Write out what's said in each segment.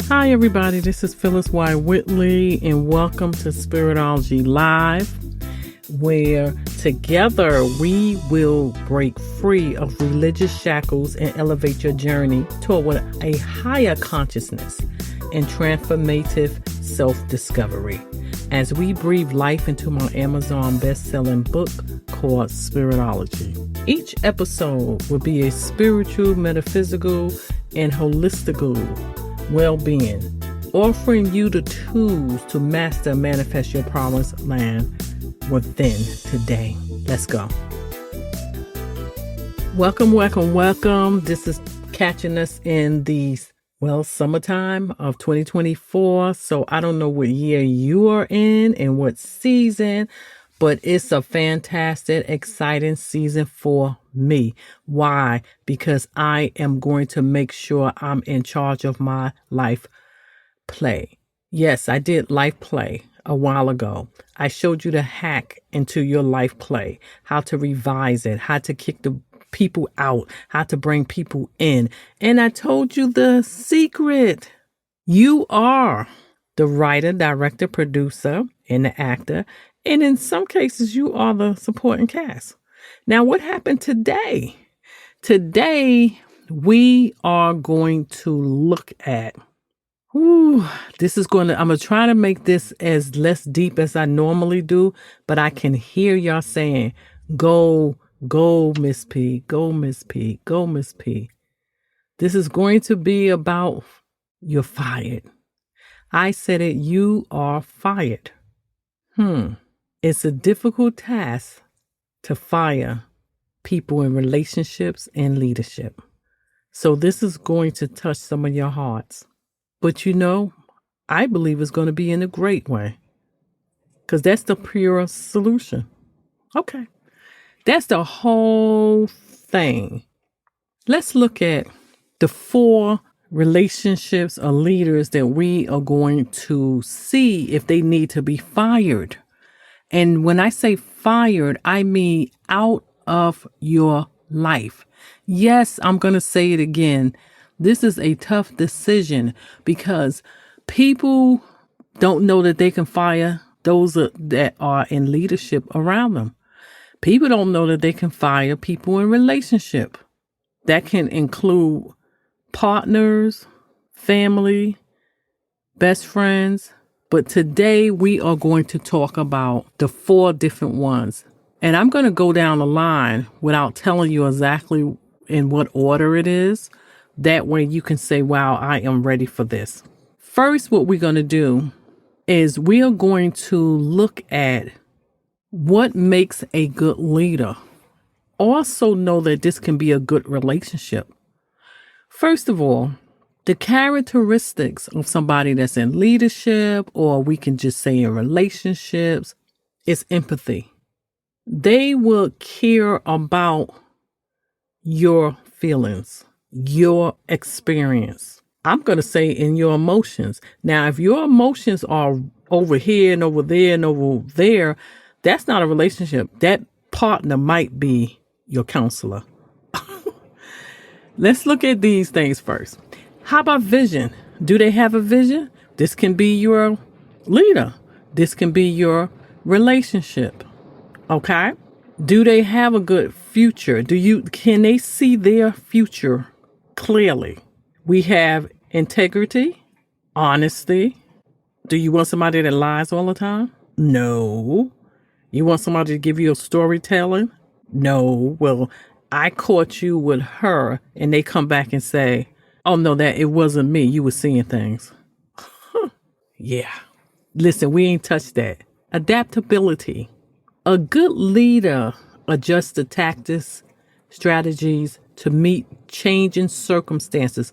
Hi, everybody. This is Phyllis Y. Whitley, and welcome to Spiritology Live, where together we will break free of religious shackles and elevate your journey toward a higher consciousness and transformative self-discovery as we breathe life into my Amazon best-selling book called Spiritology. Each episode will be a spiritual, metaphysical, and holistical well-being, offering you the tools to master and manifest your promised land within today. Let's go. Welcome. This is catching us in the summertime of 2024. So I don't know what year you are in and what season, but it's a fantastic, exciting season for me. Why? Because I am going to make sure I'm in charge of my life play. Yes, I did life play a while ago. I showed you the hack into your life play, how to revise it, how to kick the people out, how to bring people in. And I told you the secret. You are the writer, director, producer, and the actor. And in some cases, you are the supporting cast. Now, what happened today? Today, we are going to look at, I'm going to try to make this as less deep as I normally do, but I can hear y'all saying, go, Miss P, go, Miss P, go, Miss P. This is going to be about you're fired. I said it, you are fired. It's a difficult task to fire people in relationships and leadership. So this is going to touch some of your hearts. But I believe it's going to be in a great way. Because that's the pure solution. Okay. That's the whole thing. Let's look at the 4 relationships or leaders that we are going to see if they need to be fired. And when I say fired, I mean out of your life. Yes, I'm going to say it again. This is a tough decision because people don't know that they can fire those that are in leadership around them. People don't know that they can fire people in relationship. That can include partners, family, best friends. But today we are going to talk about the 4 different ones. And I'm going to go down the line without telling you exactly in what order it is. That way you can say, wow, I am ready for this. First, what we're going to do is we are going to look at what makes a good leader. Also know that this can be a good relationship. First of all, the characteristics of somebody that's in leadership, or we can just say in relationships, is empathy. They will care about your feelings, your experience. I'm going to say in your emotions. Now, if your emotions are over here and over there and over there, that's not a relationship. That partner might be your counselor. Let's look at these things first. How about vision? Do they have a vision? This can be your leader. This can be your relationship. Okay? Do they have a good future? Can they see their future clearly? We have integrity, honesty. Do you want somebody that lies all the time? No. You want somebody to give you a storytelling? No. Well, I caught you with her, and they come back and say, oh, no, that it wasn't me. You were seeing things. Yeah. Listen, we ain't touched that. Adaptability. A good leader adjusts the tactics, strategies to meet changing circumstances.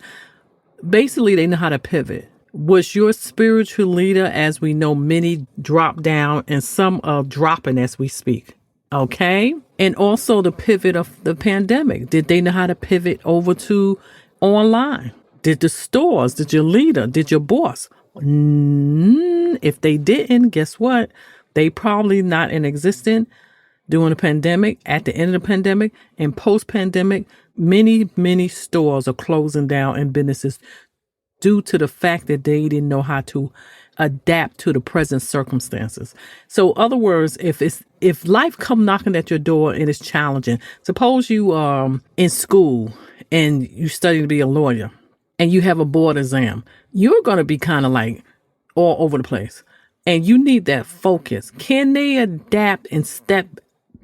Basically, they know how to pivot. Was your spiritual leader, as we know, many drop down and some are dropping as we speak. Okay. And also the pivot of the pandemic. Did they know how to pivot over to online? Did the stores, did your leader, did your boss? If they didn't, guess what? They probably not in existence during the pandemic, at the end of the pandemic, and post-pandemic. Many stores are closing down and businesses due to the fact that they didn't know how to adapt to the present circumstances. So, other words, if life come knocking at your door and it's challenging, suppose you are in school and you study to be a lawyer and you have a board exam, you're going to be kind of like all over the place, and you need that focus. Can they adapt and step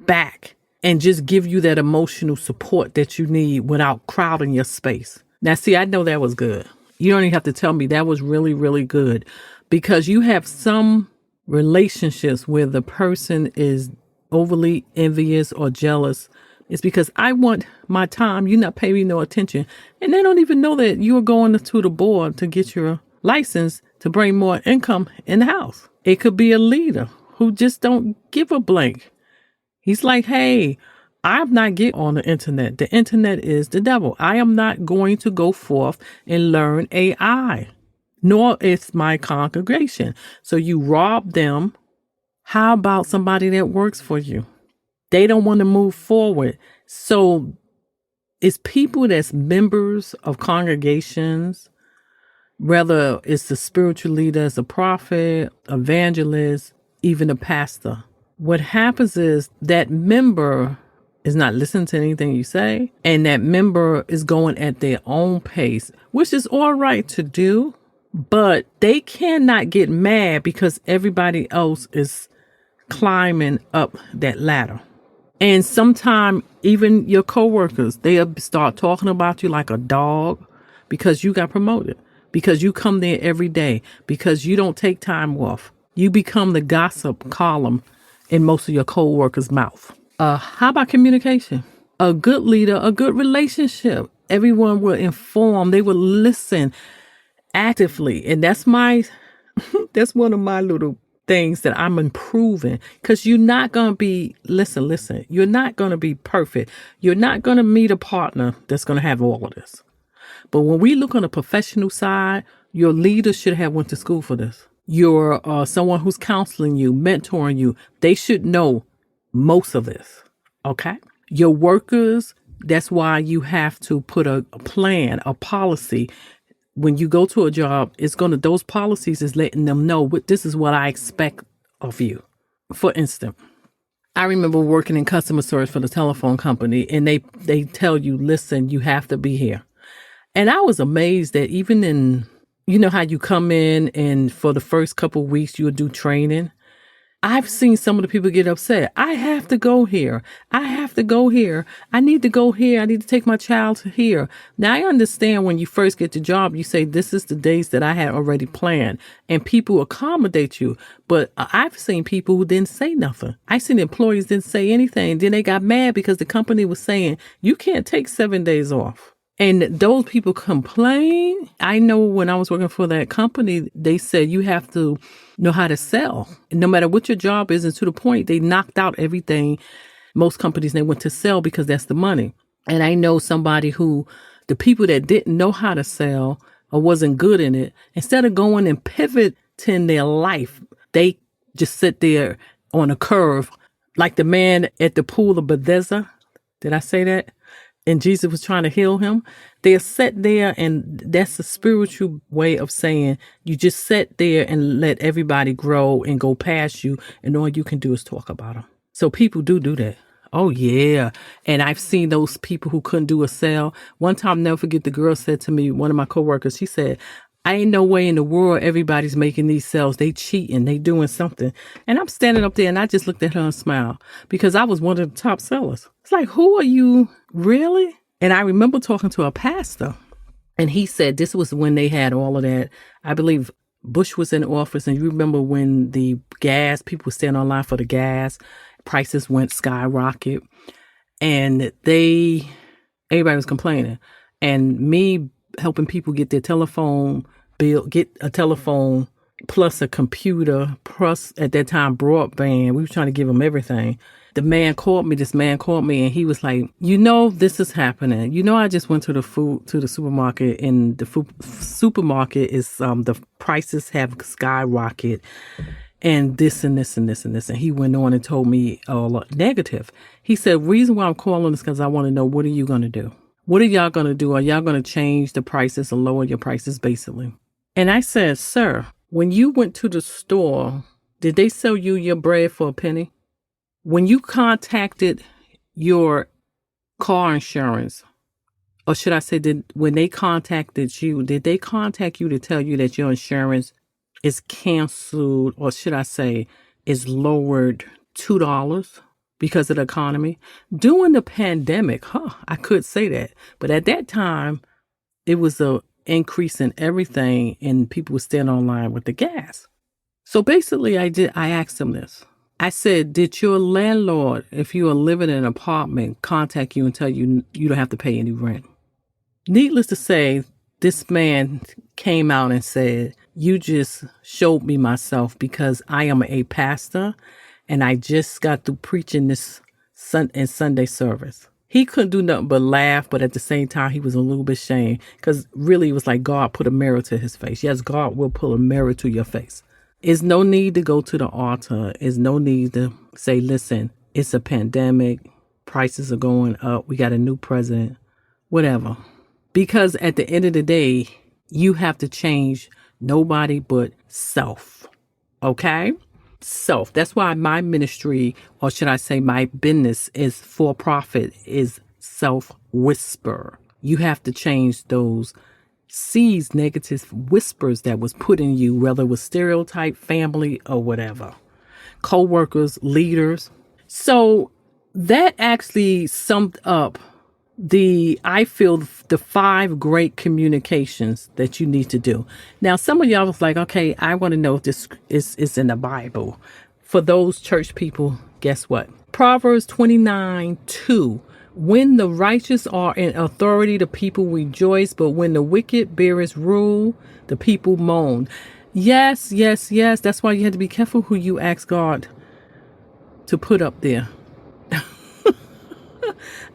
back and just give you that emotional support that you need without crowding your space? Now, see, I know that was good. You don't even have to tell me. That was really, really good, because you have some relationships where the person is overly envious or jealous. It's because I want my time. You're not paying me no attention. And they don't even know that you're going to the board to get your license to bring more income in the house. It could be a leader who just don't give a blank. He's like, hey, I'm not getting on the internet. The internet is the devil. I am not going to go forth and learn AI, nor is my congregation. So you rob them. How about somebody that works for you? They don't want to move forward. So it's people that's members of congregations, whether it's the spiritual leader, as a prophet, evangelist, even a pastor. What happens is that member is not listening to anything you say, and that member is going at their own pace, which is all right to do, but they cannot get mad because everybody else is climbing up that ladder. And sometimes even your coworkers, they'll start talking about you like a dog because you got promoted, because you come there every day, because you don't take time off. You become the gossip column in most of your coworkers' mouth. How about communication? A good leader, a good relationship. Everyone will inform. They will listen actively. And that's that's one of my little things that I'm improving, because you're not going to be, listen, you're not going to be perfect. You're not going to meet a partner that's going to have all of this. But when we look on the professional side, your leader should have went to school for this. You're someone who's counseling you, mentoring you. They should know most of this. Okay. Your workers, that's why you have to put a plan, a policy. When you go to a job, those policies is letting them know this is what I expect of you. For instance, I remember working in customer service for the telephone company, and they tell you, listen, you have to be here. And I was amazed that even in, you know how you come in and for the first couple of weeks you'll do training. I've seen some of the people get upset. I have to go here. I have to go here. I need to go here. I need to take my child to here. Now, I understand when you first get the job, you say, this is the days that I had already planned, and people accommodate you. But I've seen people who didn't say nothing. I've seen employees didn't say anything. Then they got mad because the company was saying, you can't take 7 days off. And those people complain. I know when I was working for that company, they said you have to know how to sell. No matter what your job is, and to the point, they knocked out everything. Most companies, they went to sell because that's the money. And I know somebody who, the people that didn't know how to sell or wasn't good in it, instead of going and pivoting their life, they just sit there on a curve, like the man at the pool of Bethesda. Did I say that? And Jesus was trying to heal him. They're set there, and that's a spiritual way of saying you just sit there and let everybody grow and go past you, and all you can do is talk about them. So people do that. Oh, yeah. And I've seen those people who couldn't do a sale. One time, I'll never forget, the girl said to me, one of my coworkers, she said, I ain't no way in the world everybody's making these sales. They cheating. They doing something. And I'm standing up there, and I just looked at her and smiled, because I was one of the top sellers. It's like, who are you, really? And I remember talking to a pastor, and he said this was when they had all of that. I believe Bush was in office, and you remember when the gas, people were standing online for the gas, prices went skyrocket, and everybody was complaining. And me helping people get their telephone bill, get a telephone plus a computer, plus at that time broadband. We were trying to give them everything. This man called me, and he was like, this is happening. I just went to the supermarket, and the supermarket is, the prices have skyrocketed, and this and this and this and this. And he went on and told me all negative. He said, reason why I'm calling is because I want to know, what are you going to do? What are y'all going to do? Are y'all going to change the prices or lower your prices, basically? And I said, sir, when you went to the store, did they sell you your bread for a penny? When you contacted your car insurance, or should I say, when they contacted you, did they contact you to tell you that your insurance is canceled, or should I say, is lowered $2 because of the economy? During the pandemic, I could say that. But at that time, it was a increase in everything, and people were standing online with the gas. So basically, I asked them this. I said, did your landlord, if you are living in an apartment, contact you and tell you you don't have to pay any rent? Needless to say, this man came out and said, you just showed me myself because I am a pastor and I just got through preaching this in Sunday service. He couldn't do nothing but laugh, but at the same time, he was a little bit ashamed because really it was like God put a mirror to his face. Yes, God will put a mirror to your face. There's no need to go to the altar. There's no need to say, listen, it's a pandemic. Prices are going up. We got a new president, whatever. Because at the end of the day, you have to change nobody but self. Okay? Self. That's why my ministry, or should I say my business is for profit, is Self Whisper. You have to change those seeds, negative whispers that was put in you, whether it was stereotype, family, or whatever. Co-workers, leaders. So that actually summed up I feel the 5 great communications that you need to do. Now, some of y'all was like, okay, I want to know if this is in the Bible. For those church people, guess what? Proverbs 29:2. When the righteous are in authority, the people rejoice, but when the wicked beareth rule, the people moan. Yes, yes, yes. That's why you have to be careful who you ask God to put up there.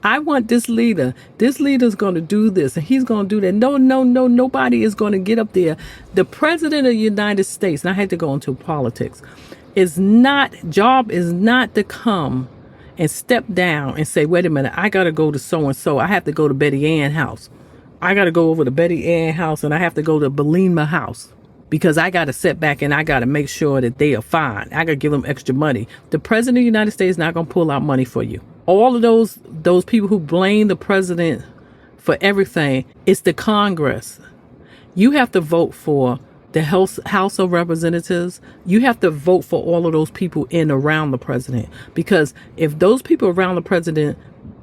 I want this leader. This leader's going to do this and he's going to do that. No, nobody is going to get up there. The president of the United States, and I had to go into politics, job is not to come and step down and say, wait a minute, I got to go to so-and-so. I have to go to Betty Ann house. I got to go over to Betty Ann house and I have to go to Belima house because I got to sit back and I got to make sure that they are fine. I got to give them extra money. The president of the United States is not going to pull out money for you. All of those people who blame the president for everything, it's the Congress. You have to vote for the House of Representatives. You have to vote for all of those people in around the president. Because if those people around the president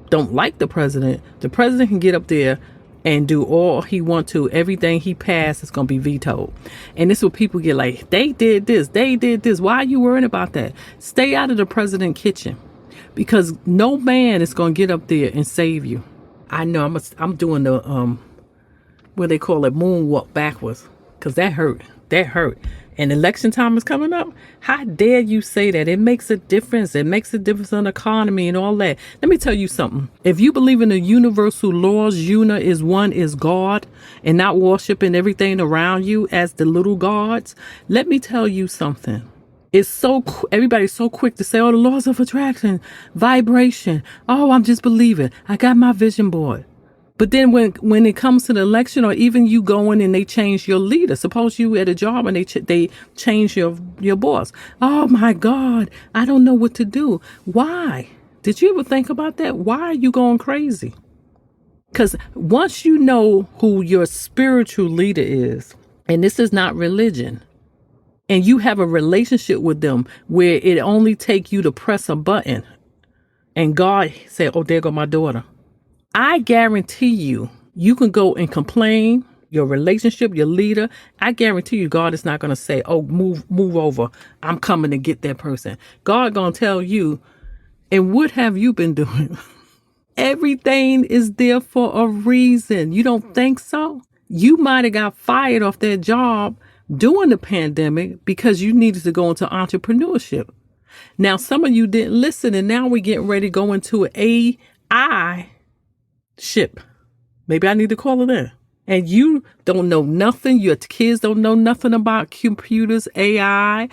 don't like the president can get up there and do all he wants to. Everything he passed is going to be vetoed. And this is what people get like, they did this. Why are you worrying about that? Stay out of the president's kitchen. Because no man is going to get up there and save you. I know I'm doing the, what they call it, moonwalk backwards. Because that hurt. And election time is coming up. How dare you say that? It makes a difference. It makes a difference in the economy and all that. Let me tell you something. If you believe in the universal laws, one is God, and not worshiping everything around you as the little gods, let me tell you something. Everybody's so quick to say, oh, the laws of attraction, vibration. Oh, I'm just believing. I got my vision board. But then when it comes to the election, or even you go in and they change your leader, suppose you at a job and they change your boss. Oh my God, I don't know what to do. Why? Did you ever think about that? Why are you going crazy? Because once you know who your spiritual leader is, and this is not religion, and you have a relationship with them where it only take you to press a button and God say, oh, there go my daughter. I guarantee you can go and complain, your relationship, your leader. I guarantee you God is not going to say, oh, move over. I'm coming to get that person. God going to tell you, and what have you been doing? Everything is there for a reason. You don't think so? You might have got fired off that job during the pandemic because you needed to go into entrepreneurship. Now, some of you didn't listen, and now we're getting ready to go into an AI ship. Maybe I need to call it that. And you don't know nothing. Your kids don't know nothing about computers, AI.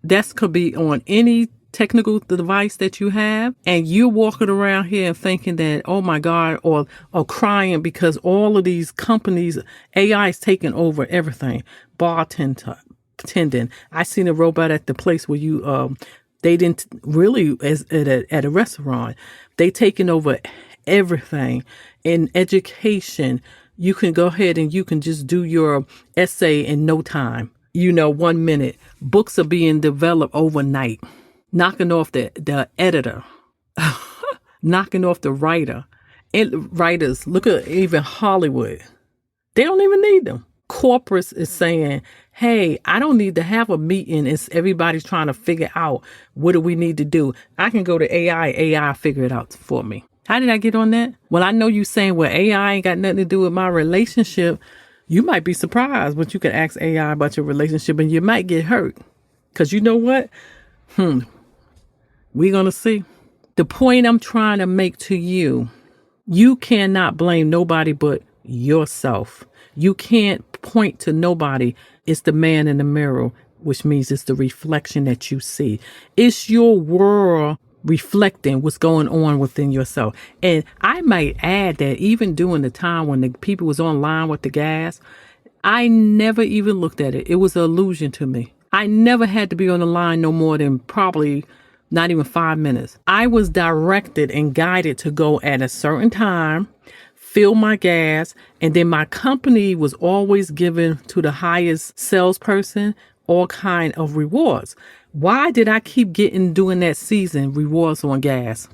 That's could be on any technical device that you have, and you're walking around here and thinking that, oh my God, or crying because all of these companies, AI is taking over everything. Bartender, attendant. I seen a robot at the place where they didn't really, as at a restaurant, they taking over everything. In education, you can go ahead and you can just do your essay in no time. 1 minute. Books are being developed overnight, knocking off the editor, knocking off the writer. And writers, look at even Hollywood. They don't even need them. Corporates is saying, hey, I don't need to have a meeting. It's everybody's trying to figure out what do we need to do. I can go to AI figure it out for me. How did I get on that? Well, I know you saying, well, AI ain't got nothing to do with my relationship. You might be surprised, but you can ask AI about your relationship and you might get hurt. Because you know what? We're going to see. The point I'm trying to make to you, you cannot blame nobody but yourself. You can't point to nobody. It's the man in the mirror, which means it's the reflection that you see. It's your world reflecting what's going on within yourself. And I might add that even during the time when the people was online with the gas, I never even looked at it. It was an illusion to me. I never had to be on the line no more than probably not even 5 minutes. I was directed and guided to go at a certain time, fill my gas, and then my company was always giving to the highest salesperson all kind of rewards. Why did I keep doing that season rewards on gas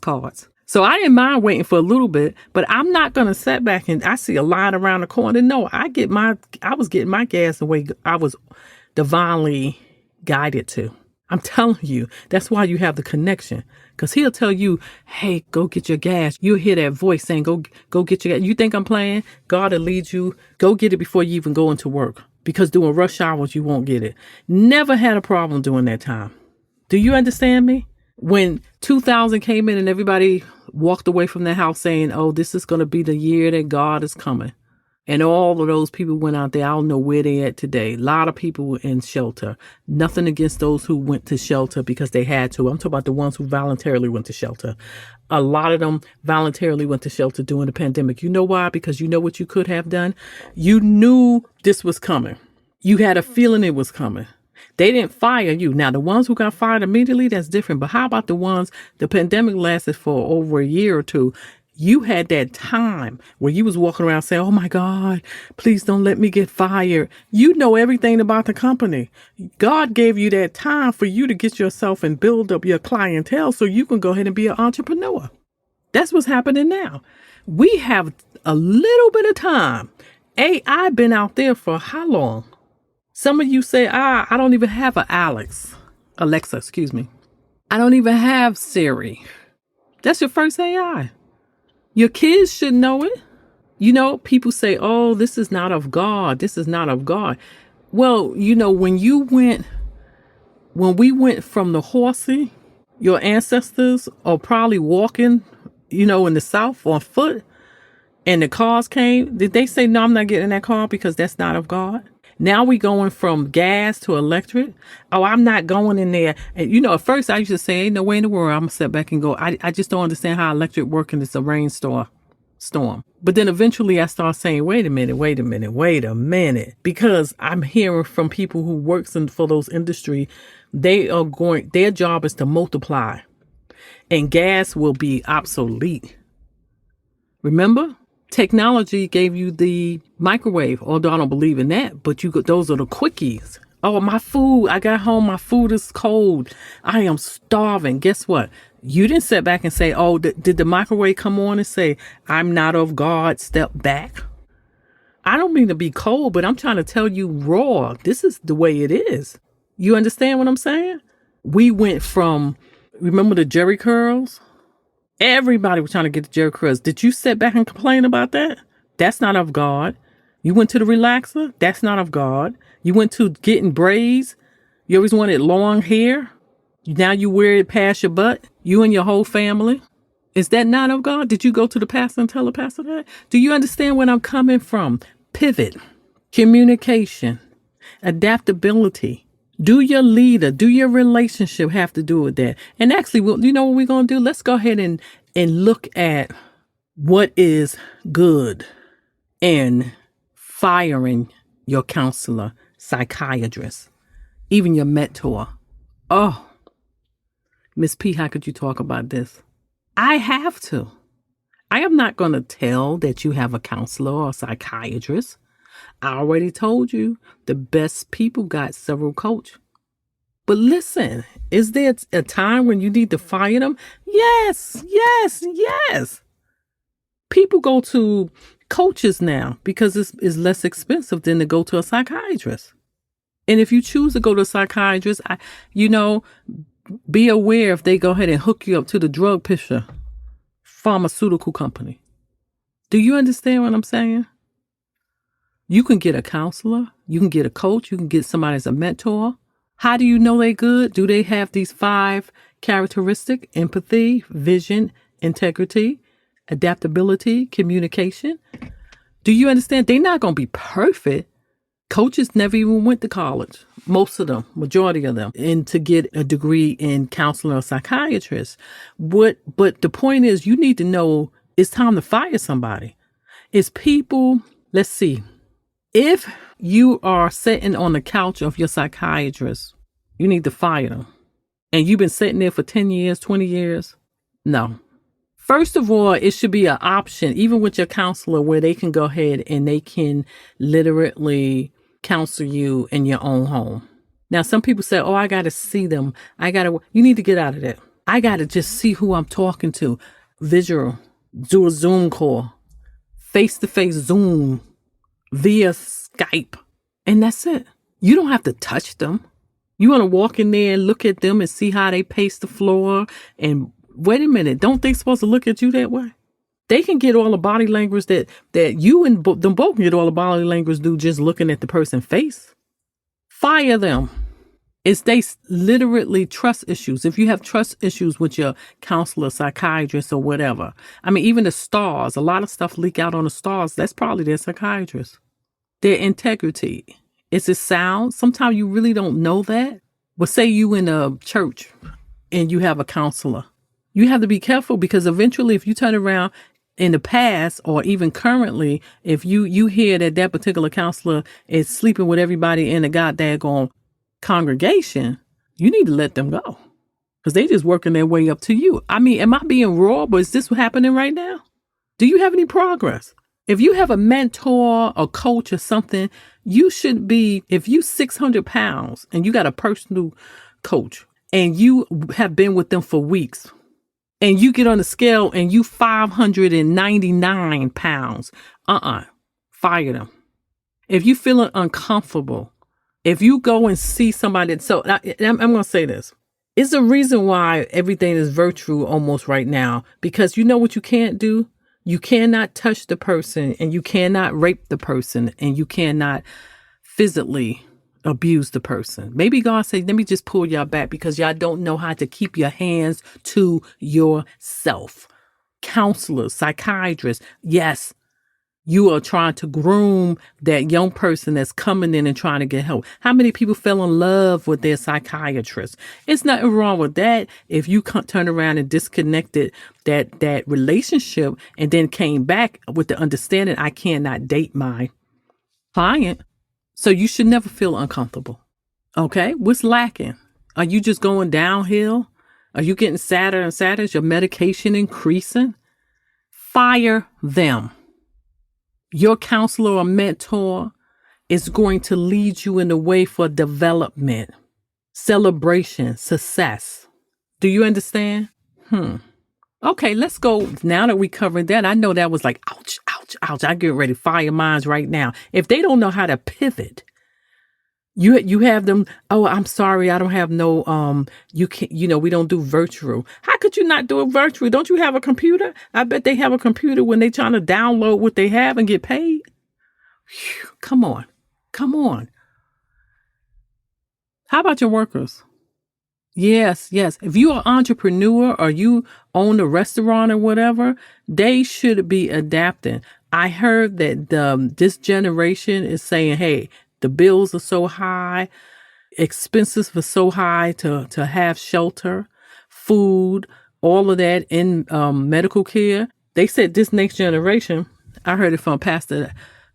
cards? So I didn't mind waiting for a little bit, but I'm not going to sit back and I see a line around the corner. No, I was getting my gas the way I was divinely guided to. I'm telling you, that's why you have the connection. Because he'll tell you, hey, go get your gas. You'll hear that voice saying, go get your gas. You think I'm playing? God will lead you. Go get it before you even go into work. Because during rush hours, you won't get it. Never had a problem during that time. Do you understand me? When 2000 came in and everybody walked away from their house saying, oh, this is going to be the year that God is coming. And all of those people went out there. I don't know where they at today. A lot of people were in shelter. Nothing against those who went to shelter because they had to. I'm talking about the ones who voluntarily went to shelter. A lot of them voluntarily went to shelter during the pandemic. You know why? Because you know what you could have done? You knew this was coming. You had a feeling it was coming. They didn't fire you. Now, the ones who got fired immediately, that's different. But how about the ones, the pandemic lasted for over a year or two. You had that time where you was walking around saying, oh my God, please don't let me get fired. You know everything about the company. God gave you that time for you to get yourself and build up your clientele so you can go ahead and be an entrepreneur. That's what's happening now. We have a little bit of time. AI been out there for how long? Some of you say, I don't even have Alexa, excuse me. I don't even have Siri. That's your first AI. Your kids should know it. You know, people say, oh, this is not of God. This is not of God. Well, you know, when we went from the horsey, your ancestors are probably walking, in the South on foot, and the cars came. Did they say, no, I'm not getting in that car because that's not of God? Now we going from gas to electric. Oh, I'm not going in there. And, at first I used to say, ain't no way in the world I'm going to sit back and go. I just don't understand how electric works and it's a rainstorm. But then eventually I start saying, wait a minute. Because I'm hearing from people who works for those industry, their job is to multiply. And gas will be obsolete. Remember? Technology gave you the microwave, although I don't believe in that, but those are the quickies. Oh, my food, I got home, my food is cold. I am starving. Guess what? You didn't sit back and say, oh, did the microwave come on and say, I'm not of God, step back? I don't mean to be cold, but I'm trying to tell you raw. This is the way it is. You understand what I'm saying? We went from, remember the Jerry curls? Everybody was trying to get the Jerry curls. Did you sit back and complain about that? That's not of God. You went to the relaxer? That's not of God. You went to getting braids? You always wanted long hair? Now you wear it past your butt? You and your whole family? Is that not of God? Did you go to the pastor and tell the pastor that? Do you understand where I'm coming from? Pivot, communication, adaptability. Do your leader, do your relationship have to do with that? And actually, you know what we're going to do? Let's go ahead and look at what is good in firing your counselor, psychiatrist, even your mentor. Oh, Miss P, how could you talk about this? I have to. I am not going to tell that you have a counselor or a psychiatrist. I already told you the best people got several coach. But listen, is there a time when you need to fire them? Yes, yes, yes. People go to coaches now because it's less expensive than to go to a psychiatrist. And if you choose to go to a psychiatrist, be aware if they go ahead and hook you up to the drug pusher pharmaceutical company. Do you understand what I'm saying? You can get a counselor, you can get a coach, you can get somebody as a mentor. How do you know they're good? Do they have these 5 characteristics? Empathy, vision, integrity, adaptability, communication. Do you understand? They're not going to be perfect. Coaches never even went to college. Most of them, majority of them, and to get a degree in counseling or psychiatrist. But the point is, you need to know it's time to fire somebody. It's people, let's see. If you are sitting on the couch of your psychiatrist, you need to fire them. And you've been sitting there for 10 years, 20 years. No. First of all, it should be an option, even with your counselor, where they can go ahead and they can literally counsel you in your own home. Now, some people say, oh, I got to see them. You need to get out of that. I got to just see who I'm talking to. Visual, do a Zoom call, face-to-face Zoom, via Skype. And that's it. You don't have to touch them. You want to walk in there and look at them and see how they pace the floor. And wait a minute, don't they supposed to look at you that way? They can get all the body language that you and them both can get all the body language do just looking at the person's face. Fire them. It's they literally trust issues. If you have trust issues with your counselor, psychiatrist, or whatever. I mean, even the stars, a lot of stuff leak out on the stars. That's probably their psychiatrist. Their integrity. Is it sound? Sometimes you really don't know that. But say you in a church and you have a counselor. You have to be careful because eventually if you turn around in the past or even currently, if you hear that particular counselor is sleeping with everybody in the goddamn congregation, you need to let them go because they just working their way up to you. I mean, am I being raw? But is this happening right now? Do you have any progress? If you have a mentor or coach or something, you should be, if you 600 pounds and you got a personal coach and you have been with them for weeks, and you get on the scale and you 599 pounds, fire them. If you feeling uncomfortable, if you go and see somebody, I'm going to say this. It's a reason why everything is virtual almost right now, because you know what you can't do? You cannot touch the person and you cannot rape the person and you cannot physically abuse the person. Maybe God said, let me just pull y'all back because y'all don't know how to keep your hands to yourself. Counselors, psychiatrists, yes, you are trying to groom that young person that's coming in and trying to get help. How many people fell in love with their psychiatrist? It's nothing wrong with that. If you turn around and disconnected that relationship and then came back with the understanding, I cannot date my client. So you should never feel uncomfortable. Okay? What's lacking? Are you just going downhill? Are you getting sadder and sadder? Is your medication increasing? Fire them. Your counselor or mentor is going to lead you in the way for development, celebration, success. Do you understand? Okay, let's go. Now that we covered that, I know that was like, ouch, ouch, ouch. I get ready to fire minds right now. If they don't know how to pivot, you have them, oh, I'm sorry, I don't have no, you can't, we don't do virtual. How could you not do it virtual? Don't you have a computer? I bet they have a computer when they trying to download what they have and get paid. Whew, come on. How about your workers? Yes. If you're an entrepreneur or you own a restaurant or whatever, they should be adapting. I heard that this generation is saying, hey, the bills are so high. expenses were so high to have shelter, food, all of that in medical care. They said this next generation, I heard it from Pastor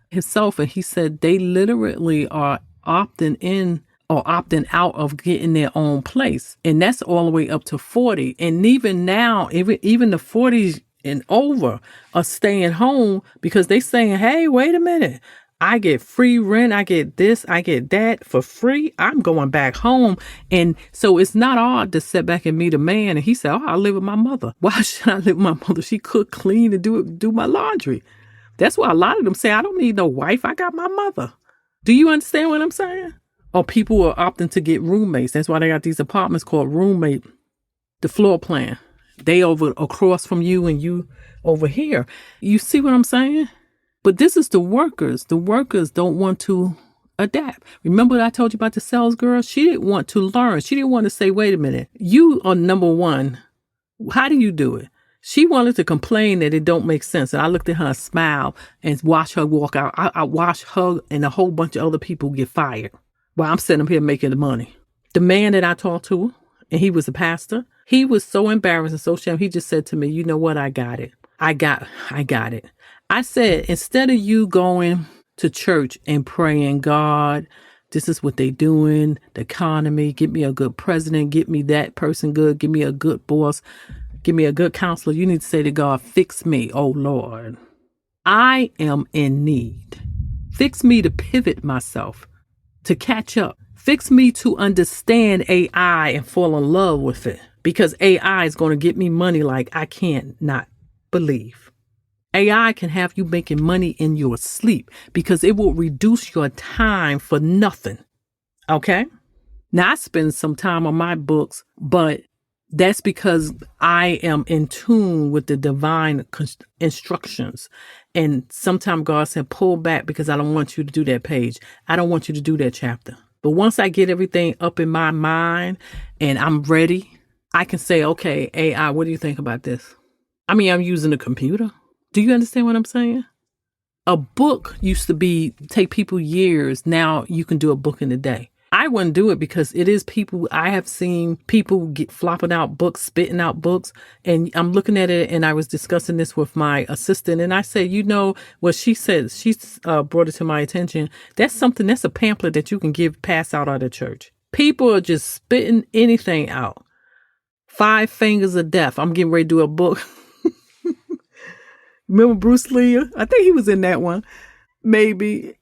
himself, and he said they literally are opting in or opting out of getting their own place. And that's all the way up to 40. And even now, even the 40s and over are staying home because they saying, hey, wait a minute. I get free rent. I get this. I get that for free. I'm going back home. And so it's not hard to sit back and meet a man. And he said, oh, I live with my mother. Why should I live with my mother? She cook, clean, and do my laundry. That's why a lot of them say, I don't need no wife. I got my mother. Do you understand what I'm saying? Or people are opting to get roommates. That's why they got these apartments called roommate, the floor plan. They over across from you and you over here. You see what I'm saying? But this is the workers. The workers don't want to adapt. Remember what I told you about the sales girl? She didn't want to learn. She didn't want to say, wait a minute, you are number one. How do you do it? She wanted to complain that it don't make sense. And I looked at her and smiled and watched her walk out. I watched her and a whole bunch of other people get fired while I'm sitting up here making the money. The man that I talked to, and he was a pastor, he was so embarrassed and so ashamed. He just said to me, you know what? I got it. I got it. I said, instead of you going to church and praying, God, this is what they doing, the economy, get me a good president, get me that person good, give me a good boss, give me a good counselor. You need to say to God, fix me, oh Lord. I am in need. Fix me to pivot myself, to catch up. Fix me to understand AI and fall in love with it, because AI is going to get me money like I can't not believe. AI can have you making money in your sleep because it will reduce your time for nothing. Okay? Now, I spend some time on my books, but that's because I am in tune with the divine instructions. And sometimes God said, pull back because I don't want you to do that page. I don't want you to do that chapter. But once I get everything up in my mind and I'm ready, I can say, okay, AI, what do you think about this? I mean, I'm using a computer. Do you understand what I'm saying? A book used to take people years. Now you can do a book in a day. I wouldn't do it because it is people. I have seen people get flopping out books, spitting out books. And I'm looking at it, and I was discussing this with my assistant. And I said, you know what she said? She brought it to my attention. That's a pamphlet that you can pass out at a church. People are just spitting anything out. 5 Fingers of Death. I'm getting ready to do a book. Remember Bruce Lee? I think he was in that one. Maybe.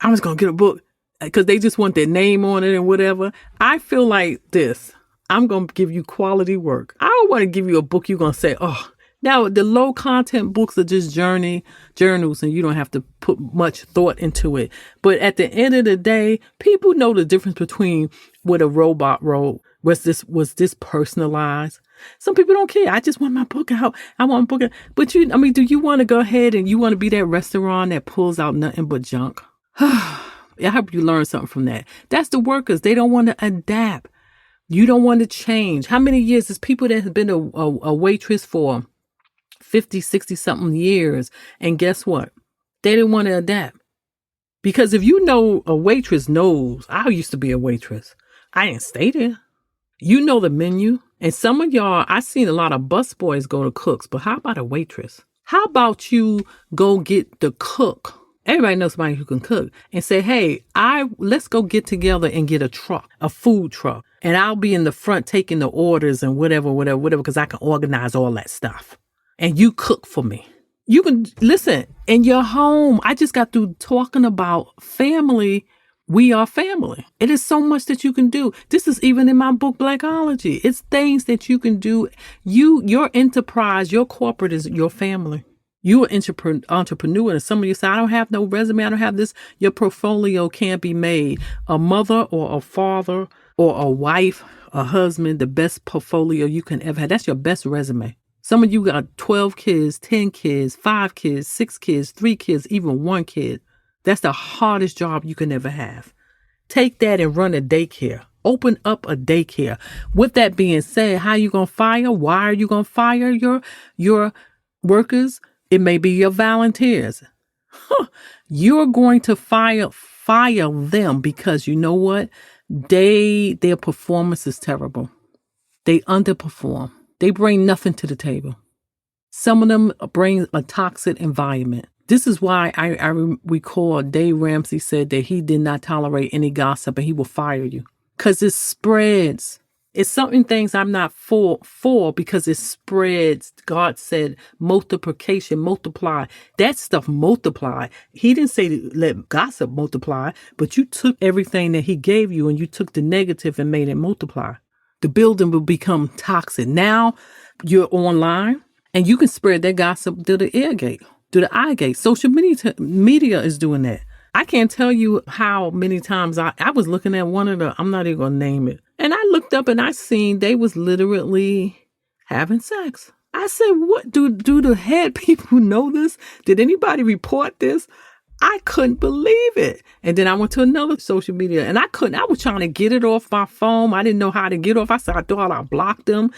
I was going to get a book because they just want their name on it and whatever. I feel like this. I'm going to give you quality work. I don't want to give you a book you're going to say, oh. Now, the low content books are just journals, and you don't have to put much thought into it. But at the end of the day, people know the difference between what a robot wrote. Was this personalized? Some people don't care. I just want my book out. I want my book out. But do you want to go ahead and you want to be that restaurant that pulls out nothing but junk? I hope you learned something from that. That's the workers. They don't want to adapt. You don't want to change. How many years? There's people that have been a waitress for 50, 60 something years. And guess what? They didn't want to adapt. Because if you know, a waitress knows, I used to be a waitress. I didn't stay there. You know the menu. And some of y'all, I've seen a lot of busboys go to cooks, but how about a waitress? How about you go get the cook? Everybody knows somebody who can cook, and say, hey, let's go get together and get a truck, a food truck. And I'll be in the front taking the orders and whatever, because I can organize all that stuff. And you cook for me. You can, listen, in your home. I just got through talking about family. We are family. It is so much that you can do. This is even in my book, Blackology. It's things that you can do. Your enterprise, your corporate is your family. You're an entrepreneur. And some of you say, I don't have no resume. I don't have this. Your portfolio can't be made. A mother or a father or a wife, a husband, the best portfolio you can ever have. That's your best resume. Some of you got 12 kids, 10 kids, 5 kids, 6 kids, 3 kids, even 1 kid. That's the hardest job you can ever have. Take that and run a daycare. Open up a daycare. With that being said, how you going to fire? Why are you going to fire your workers? It may be your volunteers. You're going to fire them because you know what? Their performance is terrible. They underperform. They bring nothing to the table. Some of them bring a toxic environment. This is why I recall Dave Ramsey said that he did not tolerate any gossip and he will fire you. Because it spreads. It's something things I'm not for because it spreads. God said multiplication, multiply. That stuff multiply. He didn't say to let gossip multiply, but you took everything that he gave you and you took the negative and made it multiply. The building will become toxic. Now you're online and you can spread that gossip through the ear gate, through the eye gate. Social media is doing that. I can't tell you how many times I was looking at one of the, I'm not even going to name it. And I looked up and I seen they was literally having sex. I said, what do the head people know this? Did anybody report this? I couldn't believe it. And then I went to another social media and I was trying to get it off my phone. I didn't know how to get off. I said, I thought I blocked them.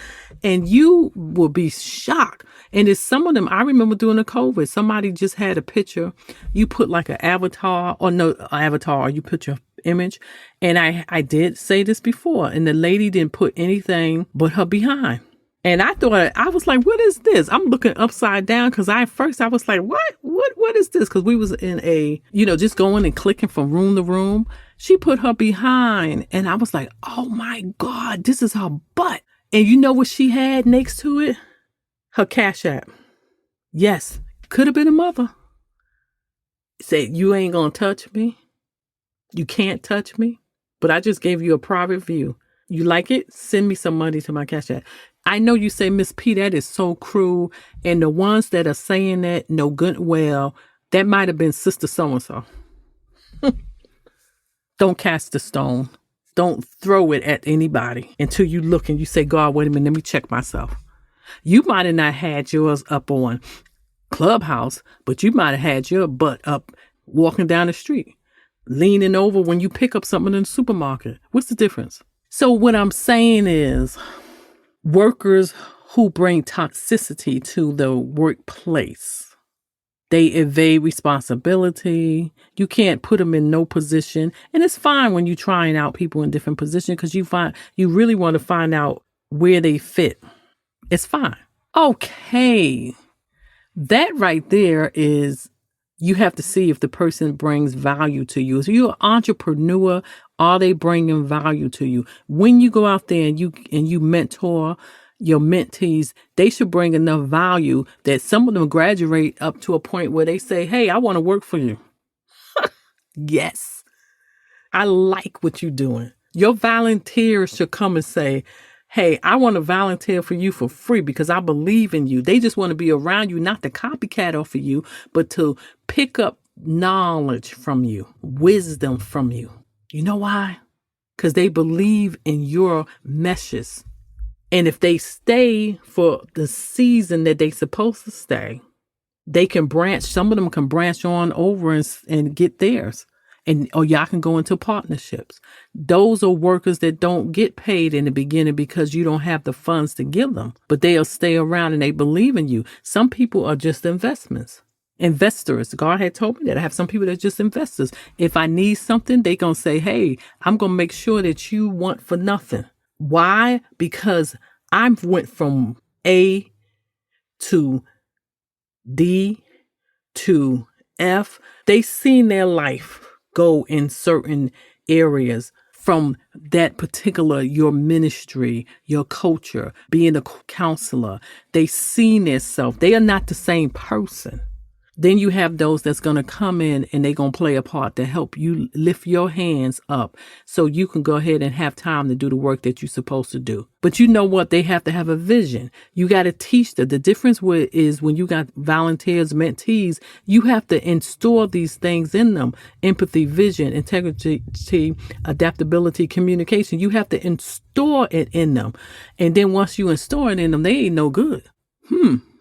And you will be shocked. And it's some of them, I remember during the COVID, somebody just had a picture. You put like an avatar or you put your image. And I did say this before. And the lady didn't put anything but her behind. And I thought, I was like, what is this? I'm looking upside down because at first I was like, what is this? Because we was in a, just going and clicking from room to room. She put her behind and I was like, oh my God, this is her butt. And you know what she had next to it? Her Cash App. Yes, could have been a mother. Said, you ain't going to touch me. You can't touch me. But I just gave you a private view. You like it? Send me some money to my Cash App. I know you say, Miss P, that is so cruel. And the ones that are saying that know good and well, that might have been Sister So-and-so. Don't cast a stone. Don't throw it at anybody until you look and you say, God, wait a minute, let me check myself. You might have not had yours up on Clubhouse, but you might have had your butt up walking down the street, leaning over when you pick up something in the supermarket. What's the difference? So what I'm saying is workers who bring toxicity to the workplace, they evade responsibility. You can't put them in no position. And it's fine when you're trying out people in different positions because you really want to find out where they fit. It's fine. Okay. That right there is, you have to see if the person brings value to you. If you're an entrepreneur, are they bringing value to you? When you go out there and you mentor your mentees, they should bring enough value that some of them graduate up to a point where they say, hey, I want to work for you. Yes. I like what you're doing. Your volunteers should come and say, hey, I want to volunteer for you for free because I believe in you. They just want to be around you, not to copycat off of you, but to pick up knowledge from you, wisdom from you. You know why? Because they believe in your meshes. And if they stay for the season that they're supposed to stay, they can branch. Some of them can branch on over and get theirs. Or y'all can go into partnerships. Those are workers that don't get paid in the beginning because you don't have the funds to give them, but they'll stay around and they believe in you. Some people are just investors. God had told me that I have some people that are just investors. If I need something, they going to say, hey, I'm going to make sure that you want for nothing. Why? Because I went from A to D to F. They seen their life go in certain areas from that particular, your ministry, your culture, being a counselor. They seen themselves. They are not the same person. Then you have those that's going to come in and they're going to play a part to help you lift your hands up so you can go ahead and have time to do the work that you're supposed to do. But you know what? They have to have a vision. You got to teach them. The difference is when you got volunteers, mentees, you have to install these things in them. Empathy, vision, integrity, adaptability, communication. You have to install it in them. And then once you install it in them, they ain't no good.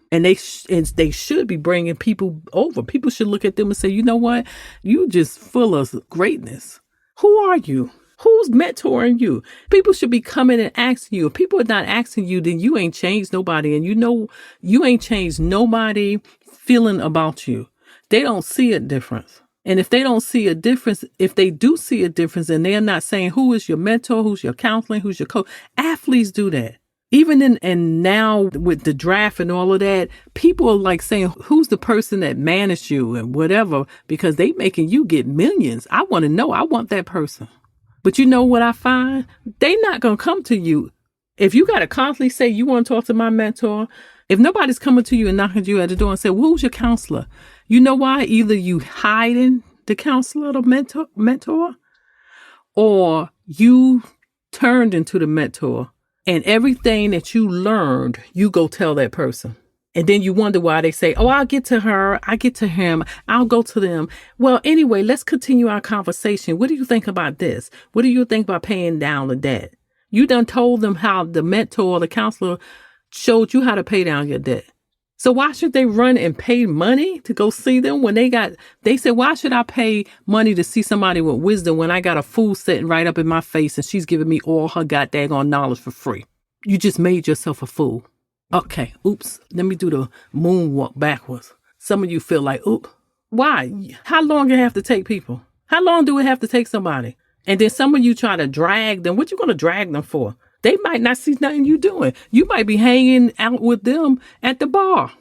And they should be bringing people over. People should look at them and say, you know what? You just full of greatness. Who are you? Who's mentoring you? People should be coming and asking you. If people are not asking you, then you ain't changed nobody. And you know, you ain't changed nobody feeling about you. They don't see a difference. And if they don't see a difference, if they do see a difference and they're not saying who is your mentor, who's your counseling, who's your coach, athletes do that. Even and now with the draft and all of that, people are like saying, who's the person that managed you and whatever, because they making you get millions. I want to know. I want that person. But you know what I find? They not going to come to you. If you got to constantly say, you want to talk to my mentor, if nobody's coming to you and knocking you at the door and say, well, who's your counselor? You know why? Either you hiding the counselor, the mentor, or you turned into the mentor. And everything that you learned, you go tell that person. And then you wonder why they say, oh, I'll get to her. I get to him. I'll go to them. Well, anyway, let's continue our conversation. What do you think about this? What do you think about paying down the debt? You done told them how the mentor or the counselor showed you how to pay down your debt. So why should they run and pay money to go see them when they said, why should I pay money to see somebody with wisdom when I got a fool sitting right up in my face and she's giving me all her goddamn knowledge for free? You just made yourself a fool. Okay, oops, let me do the moonwalk backwards. Some of you feel like, oops, why? How long it have to take people? How long do it have to take somebody? And then some of you try to drag them. What you going to drag them for? They might not see nothing you doing. You might be hanging out with them at the bar.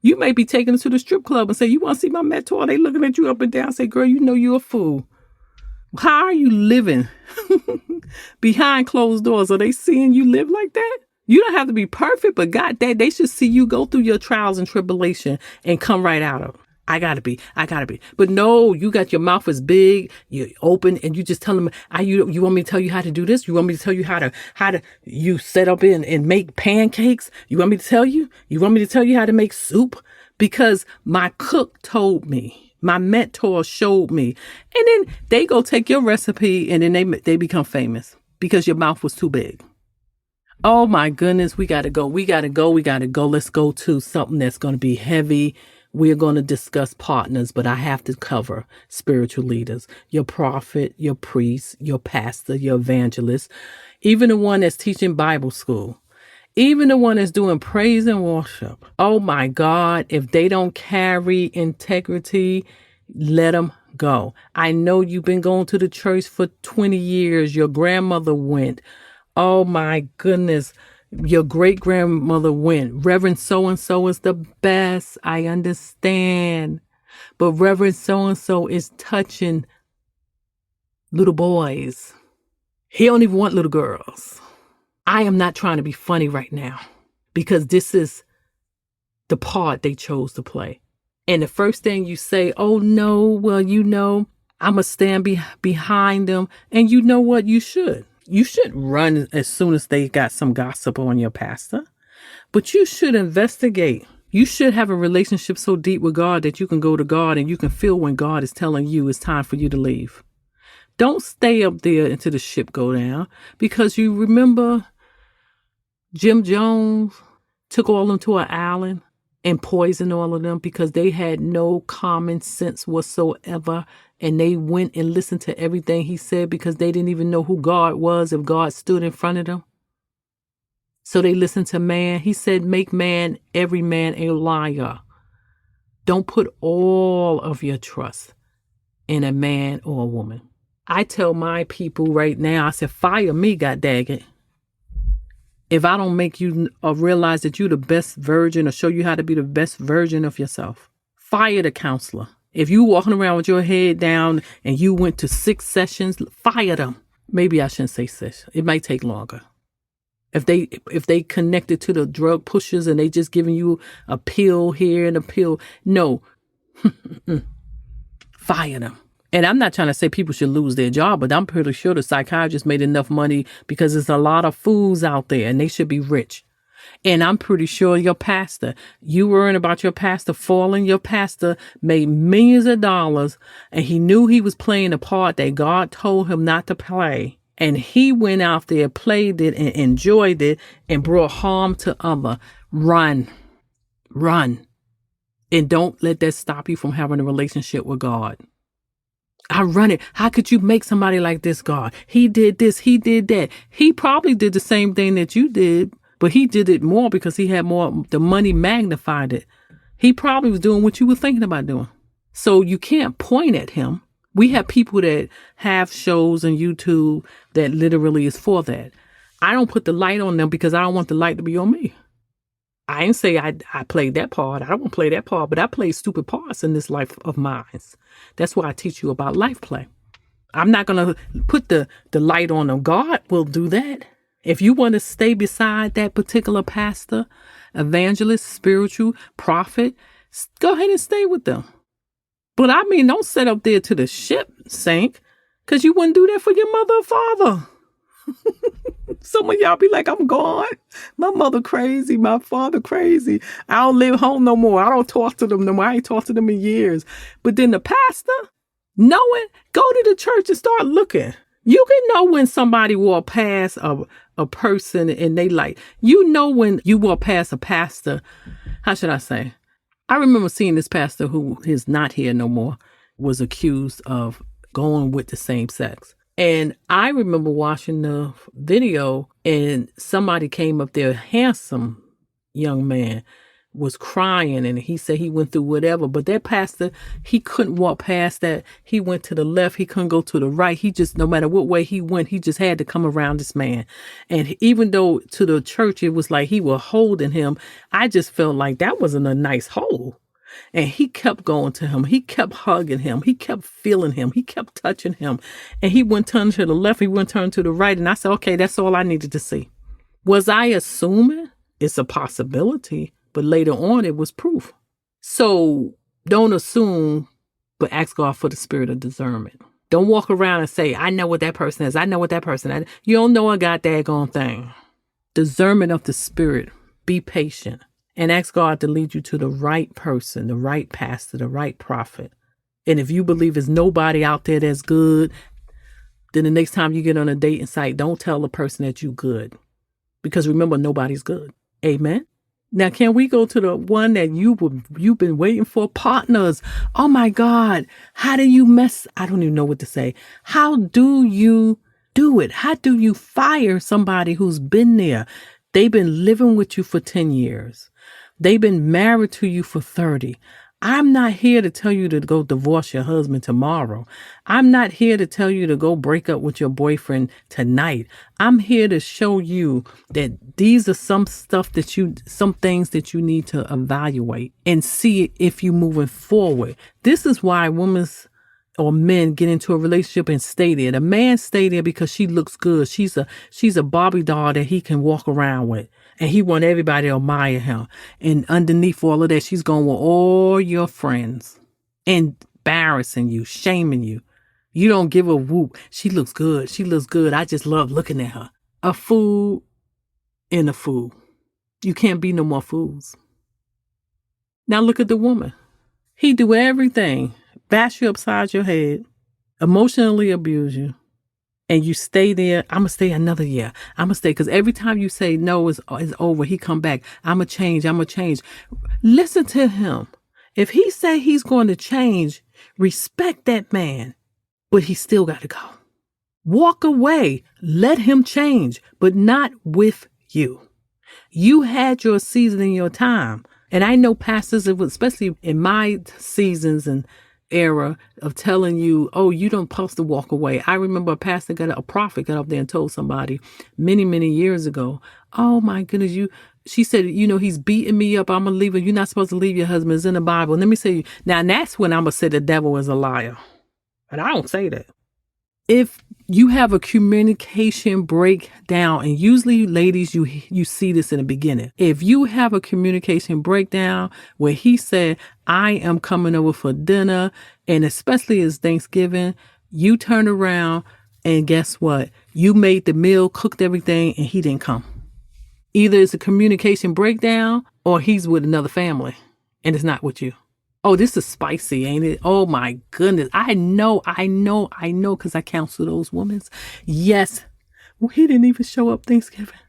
You may be taking them to the strip club and say, you want to see my mentor? They looking at you up and down, say, girl, you know you're a fool. How are you living behind closed doors? Are they seeing you live like that? You don't have to be perfect, but God, they should see you go through your trials and tribulation and come right out of it. I gotta be. But no, you got your mouth as big, you're open, and you just tell them, you want me to tell you how to do this? You want me to tell you how to you set up and make pancakes? You want me to tell you? You want me to tell you how to make soup? Because my cook told me, my mentor showed me. And then they go take your recipe and then they become famous because your mouth was too big. Oh my goodness, we gotta go. Let's go to something that's gonna be heavy. We're going to discuss partners, but I have to cover spiritual leaders, your prophet, your priest, your pastor, your evangelist, even the one that's teaching Bible school, even the one that's doing praise and worship. Oh my God, if they don't carry integrity, let them go. I know you've been going to the church for 20 years. Your grandmother went. Oh my goodness. Your great-grandmother went. Reverend so-and-so is the best. I understand. But Reverend so-and-so is touching little boys. He don't even want little girls. I am not trying to be funny right now because this is the part they chose to play. And the first thing you say, oh no, well, you know, I'm going to stand behind them. And you know what? You should. You shouldn't run as soon as they got some gossip on your pastor, but you should investigate. You should have a relationship so deep with God that you can go to God and you can feel when God is telling you it's time for you to leave. Don't stay up there until the ship go down, because you remember Jim Jones took all of them to an island and poisoned all of them because they had no common sense whatsoever. And they went and listened to everything he said because they didn't even know who God was if God stood in front of them. So they listened to man. He said, make man, every man a liar. Don't put all of your trust in a man or a woman. I tell my people right now, I said, fire me, goddaggit. If I don't make you realize that you're the best version or show you how to be the best version of yourself, fire the counselor. If you walking around with your head down and you went to 6 sessions, fire them. Maybe I shouldn't say sessions. It might take longer. If they connected to the drug pushers and they just giving you a pill here and a pill, no, fire them. And I'm not trying to say people should lose their job, but I'm pretty sure the psychiatrist made enough money because there's a lot of fools out there and they should be rich. And I'm pretty sure your pastor, you worrying about your pastor falling, your pastor made millions of dollars and he knew he was playing a part that God told him not to play. And he went out there, played it and enjoyed it and brought harm to others. Run. And don't let that stop you from having a relationship with God. I run it. How could you make somebody like this, God? He did this. He did that. He probably did the same thing that you did. But he did it more because he had more, the money magnified it. He probably was doing what you were thinking about doing. So you can't point at him. We have people that have shows on YouTube that literally is for that. I don't put the light on them because I don't want the light to be on me. I didn't say I played that part. I don't want to play that part, but I play stupid parts in this life of mine. That's why I teach you about life play. I'm not going to put the light on them. God will do that. If you want to stay beside that particular pastor, evangelist, spiritual prophet, go ahead and stay with them. But I mean, don't sit up there to the ship sink, because you wouldn't do that for your mother or father. Some of y'all be like, I'm gone. My mother crazy. My father crazy. I don't live home no more. I don't talk to them no more. I ain't talked to them in years. But then the pastor, knowing, go to the church and start looking. You can know when somebody walk past a person and they like, you know when you walk past a pastor, how should I say? I remember seeing this pastor who is not here no more, was accused of going with the same sex. And I remember watching the video and somebody came up there, handsome young man, was crying, and he said he went through whatever. But that pastor, he couldn't walk past that. He went to the left. He couldn't go to the right. He just, no matter what way he went, he just had to come around this man. And even though to the church, it was like he was holding him, I just felt like that wasn't a nice hold. And he kept going to him. He kept hugging him. He kept feeling him. He kept touching him. And he wouldn't turn to the left. He wouldn't turn to the right. And I said, okay, that's all I needed to see. Was I assuming? It's a possibility. But later on, it was proof. So don't assume, but ask God for the spirit of discernment. Don't walk around and say, I know what that person is. I know what that person is. You don't know a goddamn thing. Discernment of the spirit. Be patient. And ask God to lead you to the right person, the right pastor, the right prophet. And if you believe there's nobody out there that's good, then the next time you get on a dating site, don't tell the person that you good. Because remember, nobody's good. Amen. Now, can we go to the one that you've been waiting for? Partners. Oh my God. How do you I don't even know what to say. How do you do it? How do you fire somebody who's been there? They've been living with you for 10 years. They've been married to you for 30. I'm not here to tell you to go divorce your husband tomorrow. I'm not here to tell you to go break up with your boyfriend tonight. I'm here to show you that these are some things that you need to evaluate and see if you're moving forward. This is why women or men get into a relationship and stay there. The man stay there because she looks good. She's a Barbie doll that he can walk around with. And he want everybody to admire him. And underneath all of that, she's going with all your friends, embarrassing you, shaming you. You don't give a whoop. She looks good. She looks good. I just love looking at her. A fool and a fool. You can't be no more fools. Now look at the woman. He do everything. Bash you upside your head. Emotionally abuse you. And you stay there. I'm going to stay another year. I'm going to stay. Because every time you say no, it's over. He come back. I'm going to change. I'm going to change. Listen to him. If he say he's going to change, respect that man. But he still got to go. Walk away. Let him change. But not with you. You had your season and your time. And I know pastors, especially in my seasons and era of telling you, oh, you don't supposed to walk away. I remember a prophet got up there and told somebody many, many years ago, oh my goodness, she said, he's beating me up. I'm going to leave him. You're not supposed to leave your husband. It's in the Bible. And let me say, now that's when I'm going to say the devil is a liar. But I don't say that. If you have a communication breakdown, and usually ladies, you see this in the beginning. If you have a communication breakdown where he said, I am coming over for dinner, and especially it's Thanksgiving, you turn around and guess what? You made the meal, cooked everything, and he didn't come. Either it's a communication breakdown or he's with another family and it's not with you. Oh, this is spicy, ain't it? Oh my goodness. I know, because I counsel those women. Yes. Well, he didn't even show up Thanksgiving.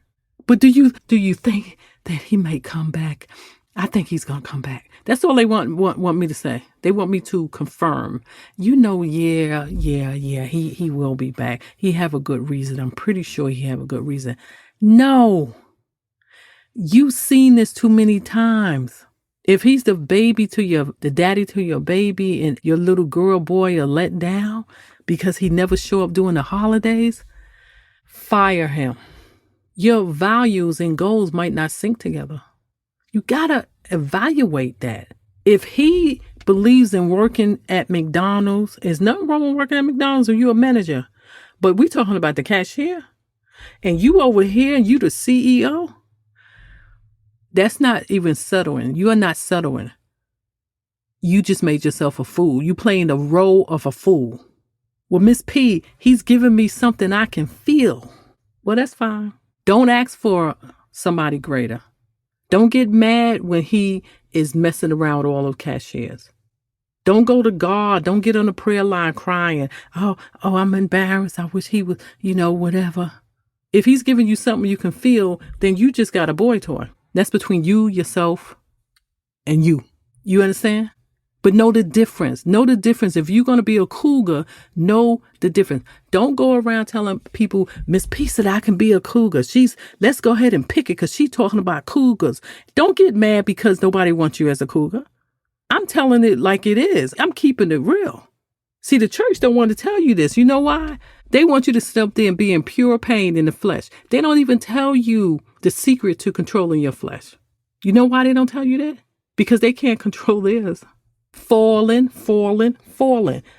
But do you think that he may come back? I think he's going to come back. That's all they want me to say. They want me to confirm. Yeah, he will be back. He have a good reason. I'm pretty sure he have a good reason. No. You've seen this too many times. If he's the daddy to your baby, and your little girl boy are let down because he never show up during the holidays, fire him. Your values and goals might not sync together. You gotta evaluate that. If he believes in working at McDonald's, there's nothing wrong with working at McDonald's if you're a manager. But we're talking about the cashier, and you over here and you the CEO. That's not even settling. You are not settling. You just made yourself a fool. You playing the role of a fool. Well, Miss P, he's giving me something I can feel. Well, that's fine. Don't ask for somebody greater. Don't get mad when he is messing around with all of cashiers. Don't go to God. Don't get on the prayer line crying. Oh, I'm embarrassed. I wish he would, whatever. If he's giving you something you can feel, then you just got a boy toy. That's between you, yourself, and you. You understand? But know the difference. Know the difference. If you're going to be a cougar, know the difference. Don't go around telling people, Miss P said I can be a cougar. Let's go ahead and pick it because she's talking about cougars. Don't get mad because nobody wants you as a cougar. I'm telling it like it is. I'm keeping it real. See, the church don't want to tell you this. You know why? They want you to sit up there and be in pure pain in the flesh. They don't even tell you the secret to controlling your flesh. You know why they don't tell you that? Because they can't control theirs. Falling.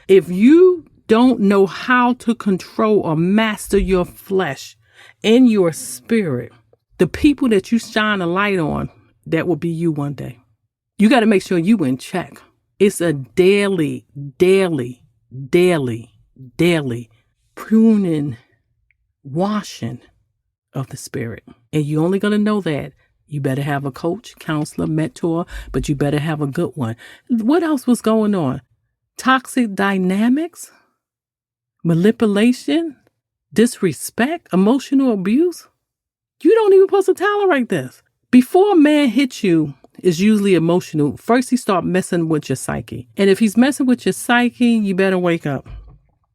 If you don't know how to control or master your flesh and your spirit, the people that you shine a light on, that will be you one day. You got to make sure you in check. It's a daily pruning, washing of the spirit. And you're only going to know that. You better have a coach, counselor, mentor, but you better have a good one. What else was going on? Toxic dynamics, manipulation, disrespect, emotional abuse. You don't even supposed to tolerate this. Before a man hits you, it's usually emotional. First, he start messing with your psyche. And if he's messing with your psyche, you better wake up.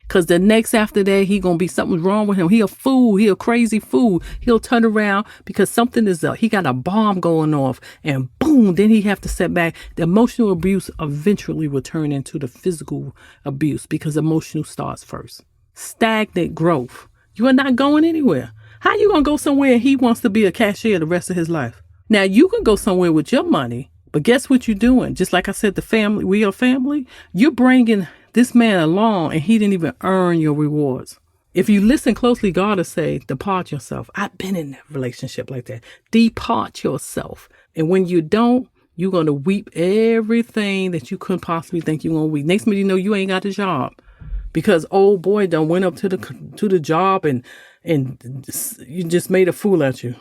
Because the next after that, he going to be something wrong with him. He a fool. He a crazy fool. He'll turn around because something is up. He got a bomb going off and boom, then he have to set back. The emotional abuse eventually will turn into the physical abuse because emotional starts first. Stagnant growth. You are not going anywhere. How you going to go somewhere and he wants to be a cashier the rest of his life? Now, you can go somewhere with your money, but guess what you're doing? Just like I said, we are family. You're bringing this man along and he didn't even earn your rewards. If you listen closely, God will say, depart yourself. I've been in that relationship like that. Depart yourself. And when you don't, you're going to weep everything that you couldn't possibly think you're going to weep. Next minute, you know, you ain't got a job because old boy done went up to the job and you just made a fool out you.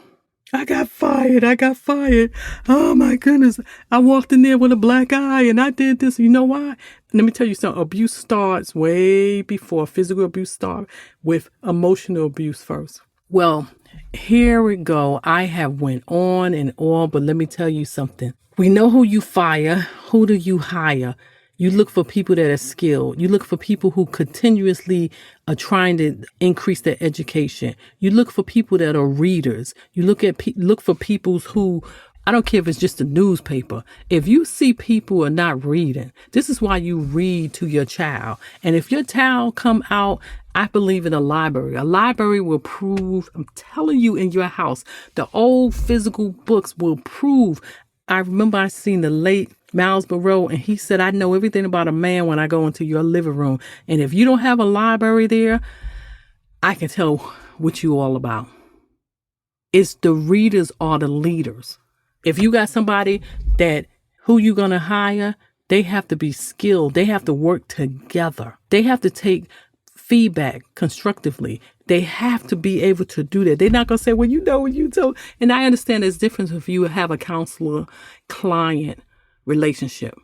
I got fired. Oh my goodness. I walked in there with a black eye and I did this. You know why? Let me tell you something. Abuse starts way before physical abuse starts with emotional abuse first. Well, here we go. I have went on and on, but let me tell you something. We know who you fire. Who do you hire? You look for people that are skilled. You look for people who continuously are trying to increase their education. You look for people that are readers. You look for people who, I don't care if it's just a newspaper. If you see people are not reading, this is why you read to your child. And if your child come out, I believe in a library. A library will prove, I'm telling you, in your house, the old physical books will prove. I remember I seen the late Miles Monroe, and he said, I know everything about a man when I go into your living room. And if you don't have a library there, I can tell what you all about. It's the readers are the leaders. If you got somebody that who you going to hire, they have to be skilled. They have to work together. They have to take feedback constructively. They have to be able to do that. They're not going to say, well, you know what you told. And I understand there's difference if you have a counselor client relationship.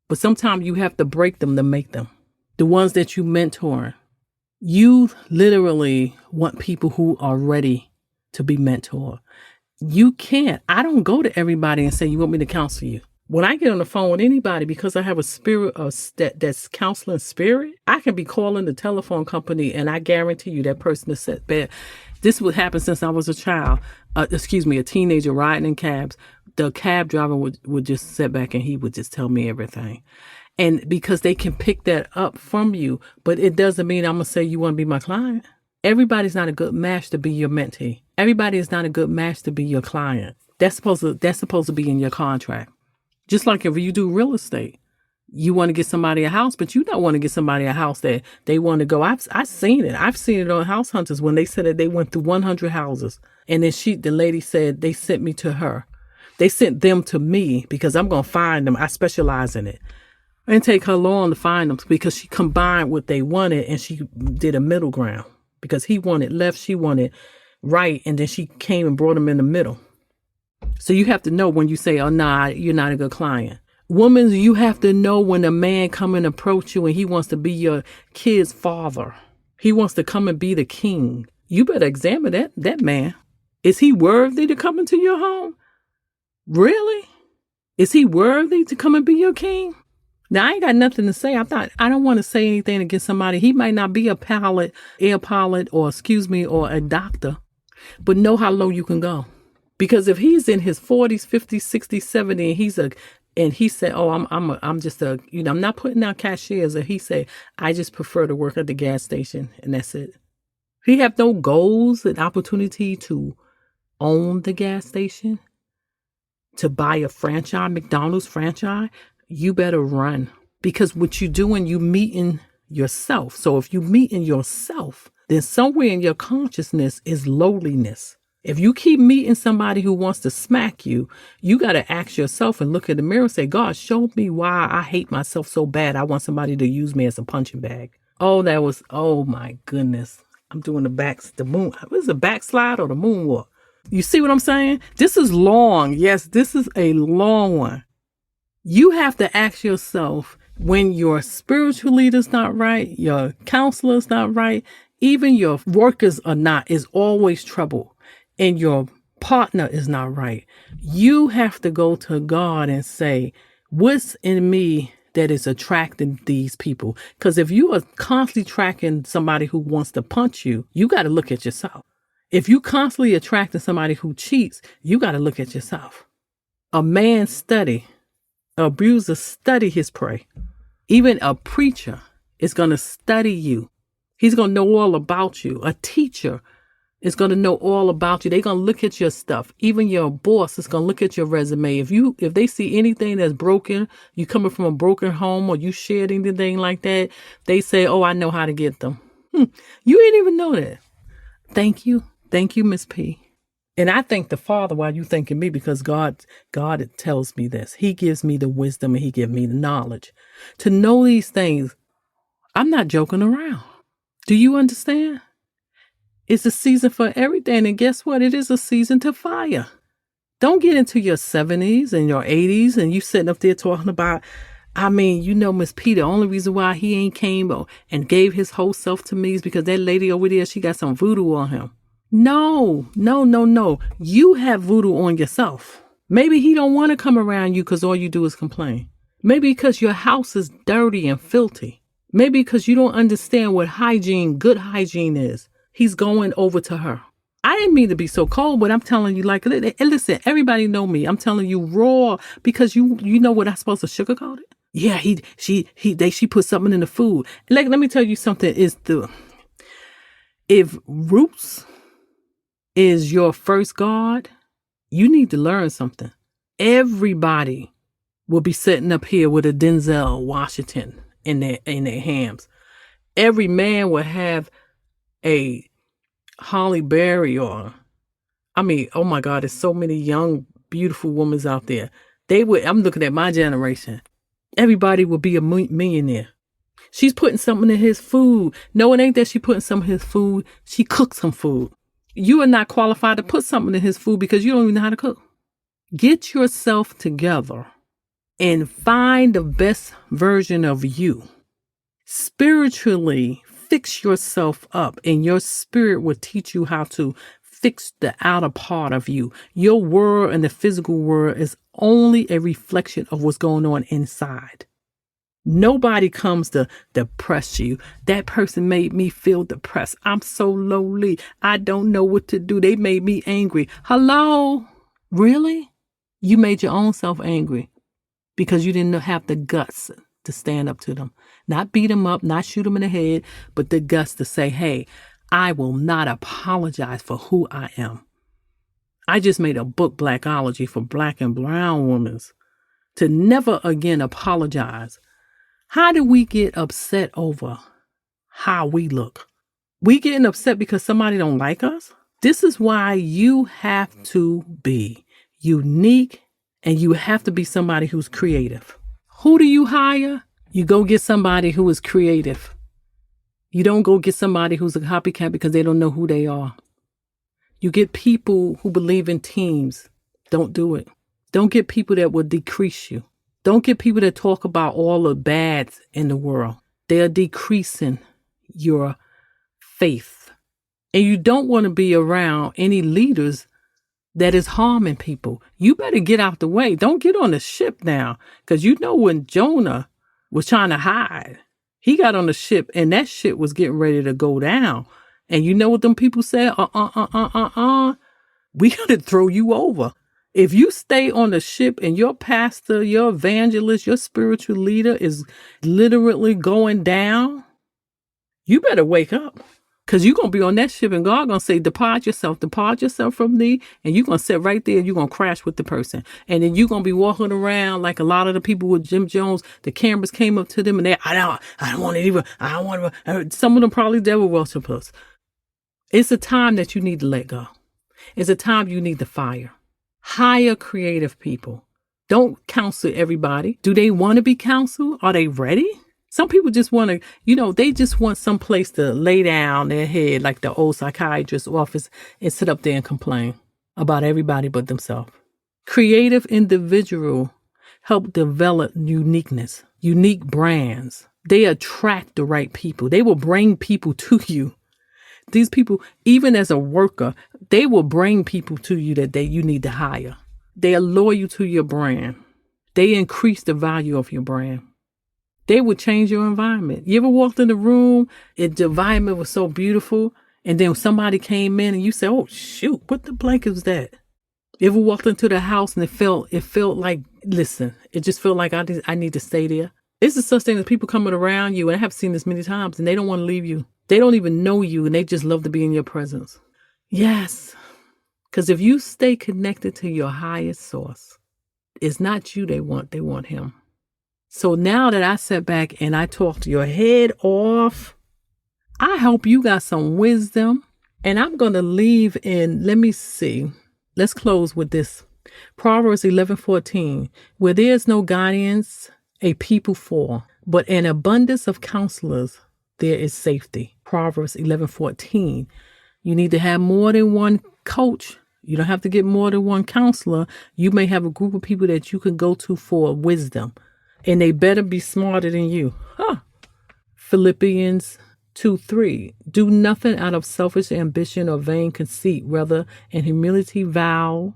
But sometimes you have to break them to make them. The ones that you mentor, you literally want people who are ready to be mentored. You can't. I don't go to everybody and say, you want me to counsel you. When I get on the phone with anybody, because I have a spirit of that's counseling spirit, I can be calling the telephone company and I guarantee you that person is set bad. This would happen since I was a child, a teenager riding in cabs. the cab driver would just sit back and he would just tell me everything. And because they can pick that up from you, but it doesn't mean I'm going to say you want to be my client. Everybody's not a good match to be your mentee. Everybody is not a good match to be your client. That's supposed to be in your contract. Just like if you do real estate, you want to get somebody a house, but you don't want to get somebody a house that they want to go. I've seen it. I've seen it on House Hunters when they said that they went through 100 houses. And then the lady said they sent me to her. They sent them to me because I'm going to find them. I specialize in it. It didn't take her long to find them because she combined what they wanted and she did a middle ground because he wanted left, she wanted right. And then she came and brought them in the middle. So you have to know when you say, oh, nah, you're not a good client. Women, you have to know when a man come and approach you and he wants to be your kid's father. He wants to come and be the king. You better examine that man. Is he worthy to come into your home? Really? Is he worthy to come and be your king? Now, I ain't got nothing to say. I don't want to say anything against somebody. He might not be a air pilot, or a doctor, but know how low you can go. Because if he's in his 40s, 50s, 60s, 70s, and he said, oh, I'm just I'm not putting out cashiers. Or he said, I just prefer to work at the gas station, and that's it. He have no goals and opportunity to own the gas station, to buy a franchise, McDonald's franchise. You better run, because what you doing, you meeting yourself. So if you meeting yourself, then somewhere in your consciousness is lowliness. If you keep meeting somebody who wants to smack you, you got to ask yourself and look in the mirror and say, God, show me why I hate myself so bad. I want somebody to use me as a punching bag. Oh my goodness. I'm doing the moon. What is the backslide or the moonwalk? You see what I'm saying? This is long. Yes, this is a long one. You have to ask yourself, when your spiritual leader's not right, your counselor's not right, even your workers are not, is always trouble, and your partner is not right. You have to go to God and say, what's in me that is attracting these people? Because if you are constantly tracking somebody who wants to punch you, you got to look at yourself. If you constantly attracting somebody who cheats, you got to look at yourself. A man study. An abuser study his prey. Even a preacher is going to study you. He's going to know all about you. A teacher is going to know all about you. They're going to look at your stuff. Even your boss is going to look at your resume. If they see anything that's broken, you coming from a broken home, or you shared anything like that, they say, oh, I know how to get them. You didn't even know that. Thank you. Thank you, Miss P. And I thank the Father while you thanking me, because God tells me this. He gives me the wisdom and he gives me the knowledge to know these things. I'm not joking around. Do you understand? It's a season for everything. And guess what? It is a season to fire. Don't get into your 70s and your 80s and you sitting up there talking about, Miss P, the only reason why he ain't came and gave his whole self to me is because that lady over there, she got some voodoo on him. No. You have voodoo on yourself. Maybe he don't want to come around you because all you do is complain. Maybe because your house is dirty and filthy. Maybe because you don't understand what good hygiene is. He's going over to her. I didn't mean to be so cold, but I'm telling you, like, listen, everybody know me. I'm telling you raw, because you know what I'm supposed to sugarcoat it? Yeah, she put something in the food. Like, let me tell you something. If Roots is your first God, you need to learn something. Everybody will be sitting up here with a Denzel Washington in their hands. Every man will have a Holly Berry oh my God, there's so many young, beautiful women out there. I'm looking at my generation. Everybody will be a millionaire. She's putting something in his food. No, it ain't that she putting something in his food. She cooks some food. You are not qualified to put something in his food because you don't even know how to cook. Get yourself together and find the best version of you. Spiritually, fix yourself up, and your spirit will teach you how to fix the outer part of you. Your world and the physical world is only a reflection of what's going on inside. Nobody comes to depress you. That person made me feel depressed. I'm so lonely. I don't know what to do. They made me angry. Hello? Really? You made your own self angry because you didn't have the guts to stand up to them. Not beat them up, not shoot them in the head, but the guts to say, hey, I will not apologize for who I am. I just made a book, Blackology, for Black and brown women to never again apologize. How do we get upset over how we look? We getting upset because somebody don't like us? This is why you have to be unique and you have to be somebody who's creative. Who do you hire? You go get somebody who is creative. You don't go get somebody who's a copycat because they don't know who they are. You get people who believe in teams. Don't do it. Don't get people that will decrease you. Don't get people that talk about all the bads in the world. They are decreasing your faith. And you don't want to be around any leaders that is harming people. You better get out the way. Don't get on the ship now. Because you know when Jonah was trying to hide, he got on the ship and that ship was getting ready to go down. And you know what them people said? We got to throw you over. If you stay on the ship and your pastor, your evangelist, your spiritual leader is literally going down, you better wake up. Because you're going to be on that ship and God going to say, depart yourself from thee. And you're going to sit right there and you're going to crash with the person. And then you're going to be walking around like a lot of the people with Jim Jones. The cameras came up to them and I don't want to. Some of them probably devil worshipers. It's a time that you need to let go. It's a time you need to fire. Hire creative people. Don't counsel everybody. Do they want to be counseled? Are they ready? Some people just want to, they just want some place to lay down their head like the old psychiatrist's office and sit up there and complain about everybody but themselves. Creative individual help develop uniqueness, unique brands. They attract the right people. They will bring people to you. These people, even as a worker, they will bring people to you that you need to hire. They are loyal to your brand. They increase the value of your brand. They would change your environment. You ever walked in the room and the environment was so beautiful and then somebody came in and you said, oh, shoot, what the blanket was that? You ever walked into the house and it felt like, listen, it just felt like I need to stay there. It's the such thing as people coming around you, and I have seen this many times, and they don't want to leave you. They don't even know you and they just love to be in your presence. Yes, because if you stay connected to your highest source, it's not you they want him. So now that I sat back and I talked your head off, I hope you got some wisdom. And I'm going to leave in, let me see. Let's close with this. Proverbs 11:14. Where there is no guidance, a people fall. But an abundance of counselors, there is safety. Proverbs 11:14. You need to have more than one coach. You don't have to get more than one counselor. You may have a group of people that you can go to for wisdom. And they better be smarter than you. Philippians 2:3. Do nothing out of selfish ambition or vain conceit. Rather, in humility, value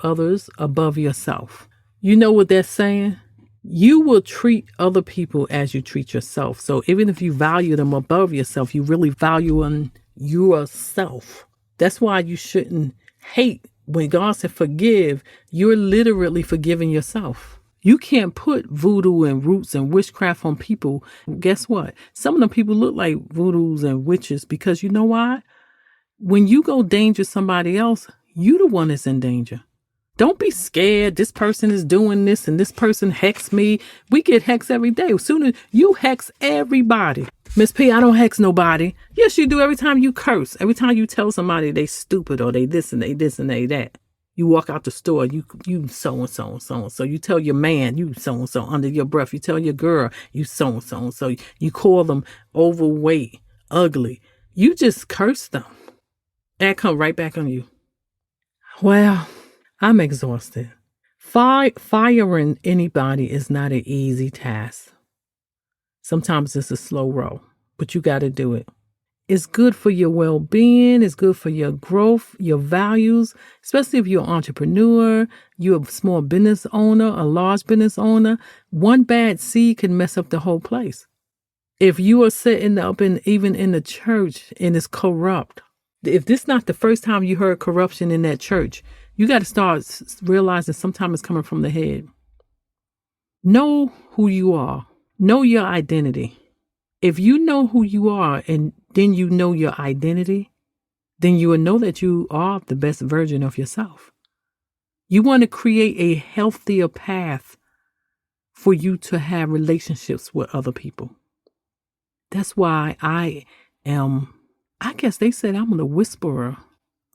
others above yourself. You know what that's saying? You will treat other people as you treat yourself. So even if you value them above yourself, you really value yourself. That's why you shouldn't hate. When God said forgive, you're literally forgiving yourself. You can't put voodoo and roots and witchcraft on people. Guess what? Some of them people look like voodoos and witches because you know why? When you go danger somebody else, you the one that's in danger. Don't be scared. This person is doing this and this person hexed me. We get hexed every day. As soon as you hex everybody. Miss P, I don't hex nobody. Yes, you do. Every time you curse, every time you tell somebody they stupid or they this and they this and they that. You walk out the store, you so and so and so and so. You tell your man, you so and so under your breath. You tell your girl, you so and so and so. You call them overweight, ugly. You just curse them. That come right back on you. Well, I'm exhausted. Firing anybody is not an easy task. Sometimes it's a slow roll, but you got to do it. It's good for your well-being. It's good for your growth, your values, especially if you're an entrepreneur, you're a small business owner, a large business owner. One bad seed can mess up the whole place. If you are sitting up even in the church and it's corrupt, if this is not the first time you heard corruption in that church, You got to start realizing sometimes it's coming from the head. Know who you are. Know your identity. If you know who you are and then you know your identity, then you will know that you are the best version of yourself. You want to create a healthier path for you to have relationships with other people. That's why I guess they said I'm the whisperer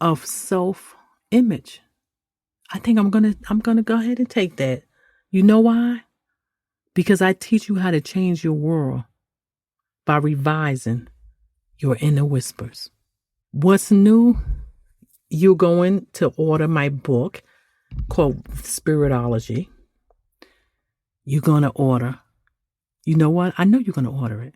of self-image. I think I'm gonna go ahead and take that. You know why? Because I teach you how to change your world by revising your inner whispers. What's new? You're going to order my book called Spiritology. You're going to order. You know what? I know you're going to order it.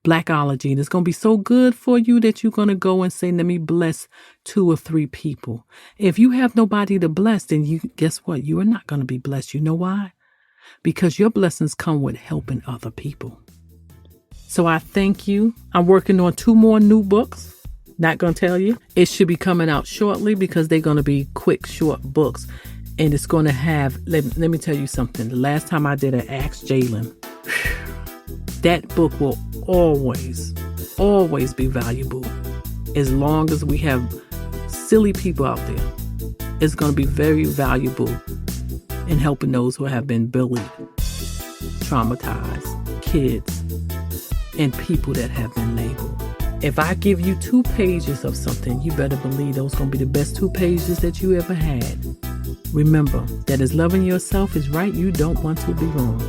Blackology. And it's going to be so good for you that you're going to go and say, let me bless 2 or 3 people. If you have nobody to bless, then guess what? You are not going to be blessed. You know why? Because your blessings come with helping other people. So I thank you. I'm working on 2 more new books. Not going to tell you. It should be coming out shortly because they're going to be quick, short books. And it's going to have, let me tell you something. The last time I did an Ask Jalen, that book will always be valuable. As long as we have silly people out there, it's going to be very valuable in helping those who have been bullied, traumatized, kids, and people that have been labeled. If I give you 2 pages of something, you better believe those going to be the best 2 pages that you ever had. Remember that as loving yourself is right, you don't want to be wrong.